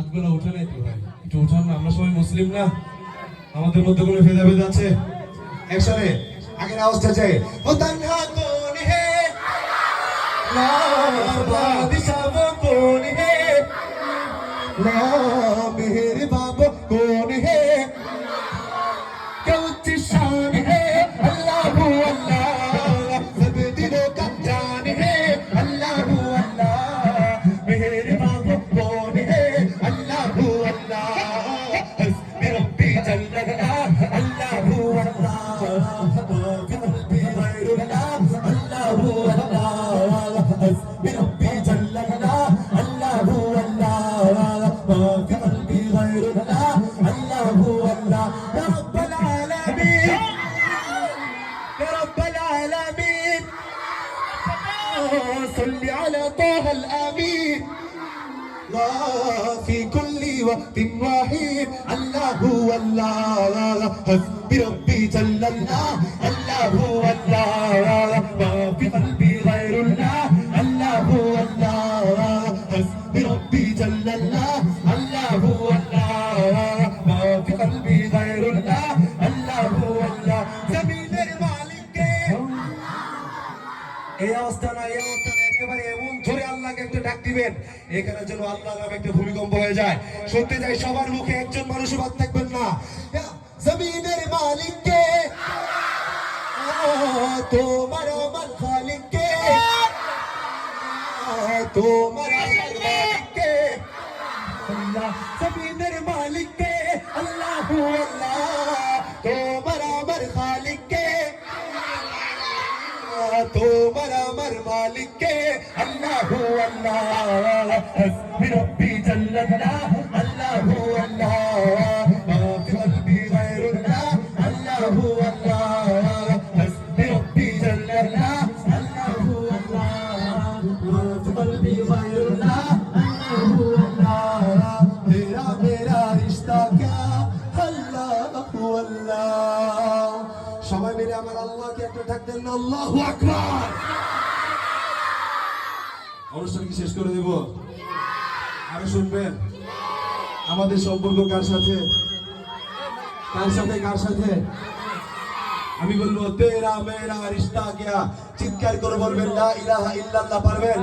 হাতগুলো উঠে নাই তো ভাই, একটু উঠান না, আমরা সবাই মুসলিম না, আমাদের মধ্যে কোনো ভেদাভেদ আছে? একসাথে আগের আওয়াজটা চাই। ও তানহা কোন হে, লা বাদশা वो कौन है, ला मेहर बाबा कौन है, क्या उच्च शान है, अल्लाह हू अल्लाह, सब दिलों का जान है, अल्लाह हू अल्लाह, मेहर बाबा कौन है, अल्लाह हू अल्लाह, हस्बी रब्बी जल्ल जलाल, अल्लाह हू अल्लाह, माफी रब्बी गैरुल्लाह, अल्लाह हू अल्लाह, हस्बी रब्बी जल्ल जलाल, अल्लाह हू अल्लाह, माफी रब्बी गैरुल्लाह, अल्लाह हू अल्लाह, या रब्बल आलमीन, या रब्बल आलमीन, صل على طه الأمين، لا في كل وقت واحد، الله هو الله، حسبي ربي جل الله، الله هو الله، ما في قلبي غير الله، الله هو الله، حسبي ربي جل الله، الله هو الله، ما في قلبي غير الله، الله هو الله। জমিনের মালিককে এই অবস্থা না, এই অবস্থা না, একেবারে এমন ধরে আল্লাহকে একটু ডাক দিবেন, এখানে যেন আল্লাহ নামে একটা ভূমিকম্প হয়ে যায়। শুনতে যাই সবার মুখে, একজন মানুষও বাদ থাকবেন না। জমিনের মালিককে, তোমার আমার খালিককে, তোমার আমার মালিককে, আল্লাহ জমিনের মালিককে, আল্লাহ হু আল্লাহ, তোমার আমার খালিককে, তোমার আমার মালিককে, আল্লাহ হু আল্লাহ, হাসবি রব্বি জাল্লা জালাল, আল্লাহ হু আল্লাহ, মাফি কলবি গায়রুল্লাহ, আল্লাহ হু আল্লাহ, হাসবি রব্বি জাল্লা জালাল, আল্লাহ হু আল্লাহ, মাফি কলবি গায়রুল্লাহ, আল্লাহ হু আল্লাহ, তেরা মেরা রিশতা ক্যা, আল্লাহ হু আল্লাহ। সবাই মিলে আমার আল্লাহকে একটা ডাক দেন না, আল্লাহু আকবার। অনুষ্ঠান কি শেষ করে দেব? আরে শুনবেন, আমাদের সম্পর্ক কার সাথে, কার সাথে, কার সাথে? আমি বলবো তেরা মেরা রিশতা কিয়া, চিৎকার করে বলবেন লা ইলাহা ইল্লাল্লাহ, পারবেন?